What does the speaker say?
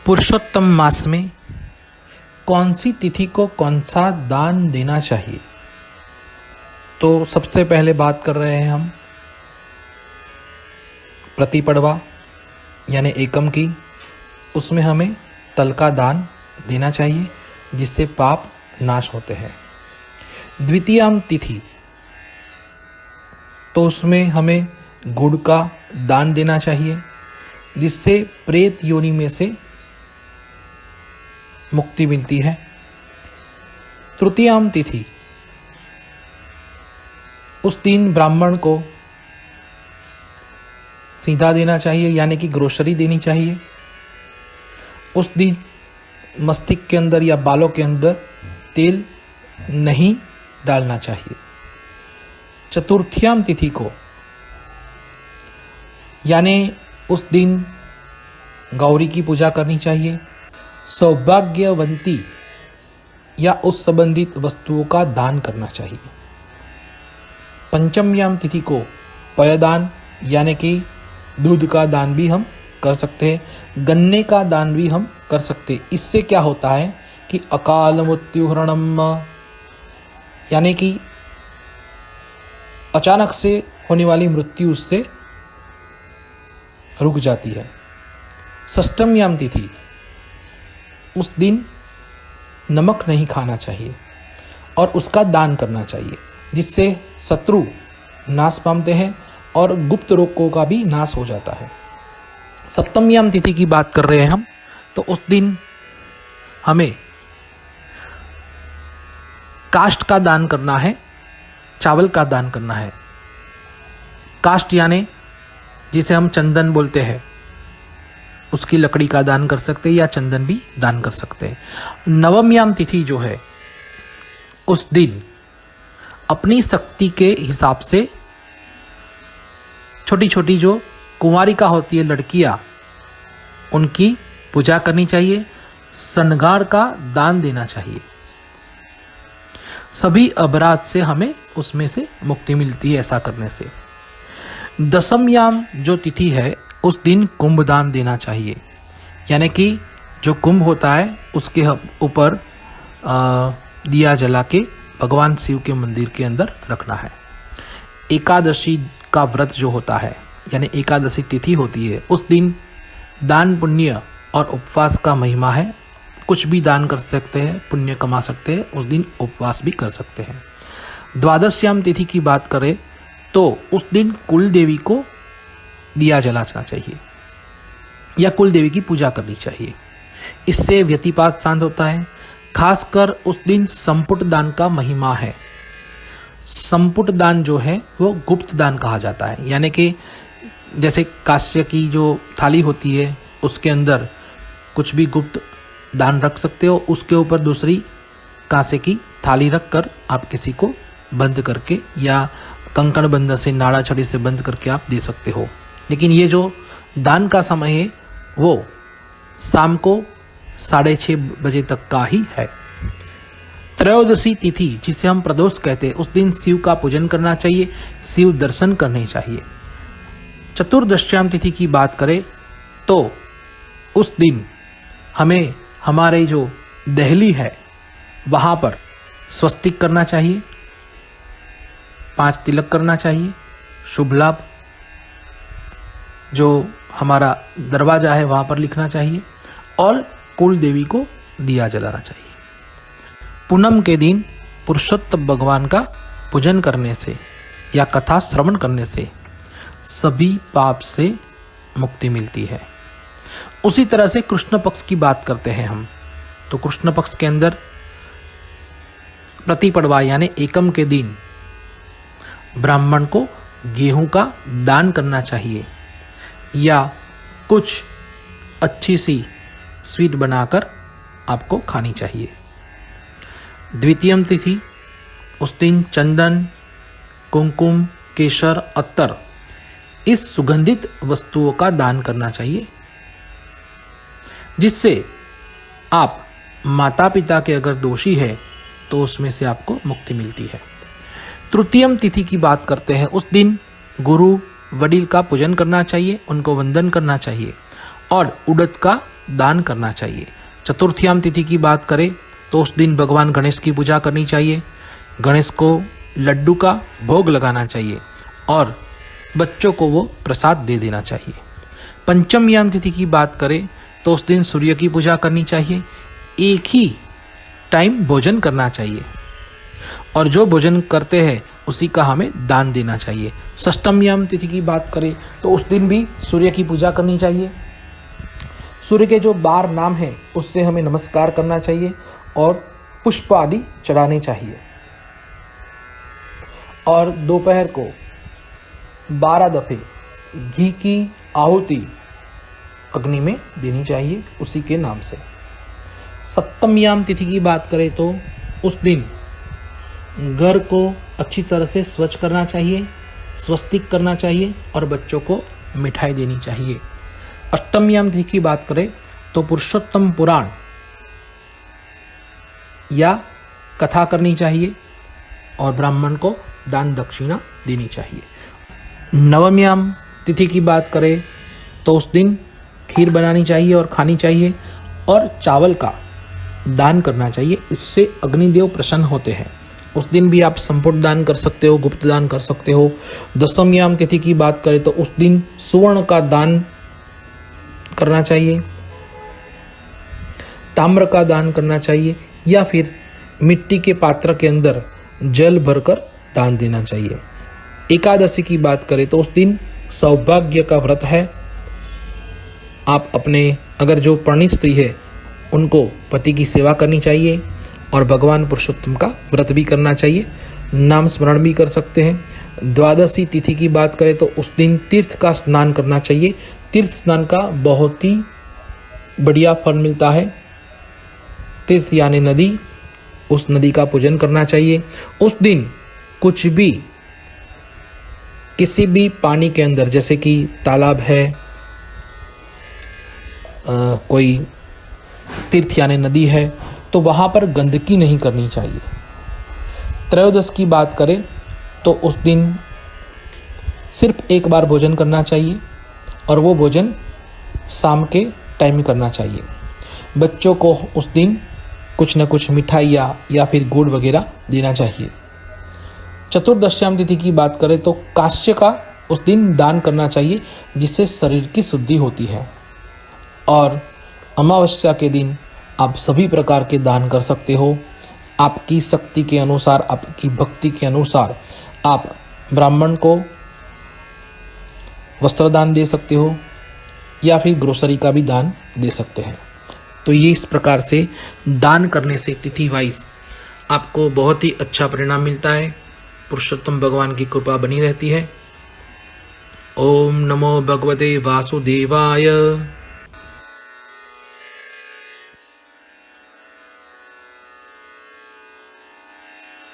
पुरुषोत्तम मास में कौन सी तिथि को कौन सा दान देना चाहिए। तो सबसे पहले बात कर रहे हैं हम प्रतिपड़वा यानी एकम की। उसमें हमें तल का दान देना चाहिए जिससे पाप नाश होते हैं। द्वितीयाम तिथि तो उसमें हमें गुड़ का दान देना चाहिए जिससे प्रेत योनि में से मुक्ति मिलती है। तृतीयाम तिथि उस दिन ब्राह्मण को सीधा देना चाहिए यानी कि ग्रोसरी देनी चाहिए। उस दिन मस्तिष्क के अंदर या बालों के अंदर तेल नहीं डालना चाहिए। चतुर्थ्याम तिथि को यानी उस दिन गौरी की पूजा करनी चाहिए। सौभाग्यवंती या उस संबंधित वस्तुओं का दान करना चाहिए। पंचम्याम तिथि को पयदान यानी कि दूध का दान भी हम कर सकते हैं, गन्ने का दान भी हम कर सकते हैं। इससे क्या होता है कि अकाल मृत्युहरणम यानी कि अचानक से होने वाली मृत्यु उससे रुक जाती है। षष्ठम्याम तिथि उस दिन नमक नहीं खाना चाहिए और उसका दान करना चाहिए जिससे शत्रु नाश पाते हैं और गुप्त रोगों का भी नाश हो जाता है। सप्तम्याम तिथि की बात कर रहे हैं हम, तो उस दिन हमें काष्ठ का दान करना है, चावल का दान करना है। काष्ठ यानी जिसे हम चंदन बोलते हैं, उसकी लकड़ी का दान कर सकते हैं या चंदन भी दान कर सकते हैं। नवम्याम तिथि जो है उस दिन अपनी शक्ति के हिसाब से छोटी छोटी जो कुंवारिका होती है लड़कियां, उनकी पूजा करनी चाहिए। श्रृंगार का दान देना चाहिए। सभी अपराध से हमें उसमें से मुक्ति मिलती है ऐसा करने से। दशमयाम जो तिथि है उस दिन कुंभ दान देना चाहिए यानी कि जो कुंभ होता है उसके ऊपर दिया जला के भगवान शिव के मंदिर के अंदर रखना है। एकादशी का व्रत जो होता है यानी एकादशी तिथि होती है, उस दिन दान पुण्य और उपवास का महिमा है। कुछ भी दान कर सकते हैं, पुण्य कमा सकते हैं, उस दिन उपवास भी कर सकते हैं। द्वादश्याम तिथि की बात करें तो उस दिन कुल देवी को दिया जलाना चाहिए या कुल देवी की पूजा करनी चाहिए। इससे व्यतिपात शांत होता है। खासकर उस दिन संपुट दान का महिमा है। संपुट दान जो है वो गुप्त दान कहा जाता है यानी कि जैसे कांस्य की जो थाली होती है उसके अंदर कुछ भी गुप्त दान रख सकते हो, उसके ऊपर दूसरी कांसे की थाली रख कर आप किसी को बंद करके या कंकण बंद से, नाड़ा छड़ी से बंद करके आप दे सकते हो। लेकिन ये जो दान का समय है वो शाम को 6:30 बजे तक का ही है। त्रयोदशी तिथि जिसे हम प्रदोष कहते हैं, उस दिन शिव का पूजन करना चाहिए, शिव दर्शन करने चाहिए। चतुर्दश्याम तिथि की बात करें तो उस दिन हमें हमारे जो दहली है वहाँ पर स्वस्तिक करना चाहिए, 5 तिलक करना चाहिए। शुभ लाभ जो हमारा दरवाजा है वहाँ पर लिखना चाहिए और कुल देवी को दिया जलाना चाहिए। पूनम के दिन पुरुषोत्तम भगवान का पूजन करने से या कथा श्रवण करने से सभी पाप से मुक्ति मिलती है। उसी तरह से कृष्ण पक्ष की बात करते हैं हम, तो कृष्ण पक्ष के अंदर प्रतिपड़वा यानी एकम के दिन ब्राह्मण को गेहूं का दान करना चाहिए या कुछ अच्छी सी स्वीट बनाकर आपको खानी चाहिए। द्वितीयम तिथि उस दिन चंदन, कुमकुम, केसर, अत्तर इस सुगंधित वस्तुओं का दान करना चाहिए जिससे आप माता पिता के अगर दोषी है तो उसमें से आपको मुक्ति मिलती है। तृतीयम तिथि की बात करते हैं, उस दिन गुरु वडील का पूजन करना चाहिए, उनको वंदन करना चाहिए और उड़द का दान करना चाहिए। चतुर्थीयाम तिथि की बात करें तो उस दिन भगवान गणेश की पूजा करनी चाहिए। गणेश को लड्डू का भोग लगाना चाहिए और बच्चों को वो प्रसाद दे देना चाहिए। पंचमयाम तिथि की बात करें तो उस दिन सूर्य की पूजा करनी चाहिए। एक ही टाइम भोजन करना चाहिए और जो भोजन करते हैं उसी का हमें दान देना चाहिए। षष्ठमयाम तिथि की बात करें तो उस दिन भी सूर्य की पूजा करनी चाहिए। सूर्य के जो 12 नाम हैं उससे हमें नमस्कार करना चाहिए और पुष्प आदि चढ़ाने चाहिए। और दोपहर को 12 दफे घी की आहुति अग्नि में देनी चाहिए उसी के नाम से। सप्तमयाम तिथि की बात करें तो उस दिन घर को अच्छी तरह से स्वच्छ करना चाहिए, स्वस्तिक करना चाहिए और बच्चों को मिठाई देनी चाहिए। अष्टमयाम तिथि की बात करें तो पुरुषोत्तम पुराण या कथा करनी चाहिए और ब्राह्मण को दान दक्षिणा देनी चाहिए। नवमयाम तिथि की बात करें तो उस दिन खीर बनानी चाहिए और खानी चाहिए और चावल का दान करना चाहिए, इससे अग्निदेव प्रसन्न होते हैं। उस दिन भी आप संपुट दान कर सकते हो, गुप्त दान कर सकते हो। दशमयाम तिथि की बात करें तो उस दिन सुवर्ण का दान करना चाहिए, ताम्र का दान करना चाहिए या फिर मिट्टी के पात्र के अंदर जल भरकर दान देना चाहिए। एकादशी की बात करें तो उस दिन सौभाग्य का व्रत है। आप अपने अगर जो परिणीत स्त्री है उनको पति की सेवा करनी चाहिए और भगवान पुरुषोत्तम का व्रत भी करना चाहिए, नाम स्मरण भी कर सकते हैं। द्वादशी तिथि की बात करें तो उस दिन तीर्थ का स्नान करना चाहिए। तीर्थ स्नान का बहुत ही बढ़िया फल मिलता है। तीर्थ यानी नदी, उस नदी का पूजन करना चाहिए। उस दिन कुछ भी किसी भी पानी के अंदर, जैसे कि तालाब है, कोई तीर्थ यानी नदी है, तो वहाँ पर गंदगी नहीं करनी चाहिए। त्रयोदश की बात करें तो उस दिन सिर्फ एक बार भोजन करना चाहिए और वो भोजन शाम के टाइम करना चाहिए। बच्चों को उस दिन कुछ न कुछ मिठाइयाँ या फिर गुड़ वगैरह देना चाहिए। चतुर्दश्याम तिथि की बात करें तो काश्य का उस दिन दान करना चाहिए, जिससे शरीर की शुद्धि होती है। और अमावस्या के दिन आप सभी प्रकार के दान कर सकते हो। आपकी शक्ति के अनुसार, आपकी भक्ति के अनुसार आप ब्राह्मण को वस्त्र दान दे सकते हो या फिर ग्रोसरी का भी दान दे सकते हैं। तो ये इस प्रकार से दान करने से तिथि वाइज आपको बहुत ही अच्छा परिणाम मिलता है। पुरुषोत्तम भगवान की कृपा बनी रहती है। ओम नमो भगवते वासुदेवाय।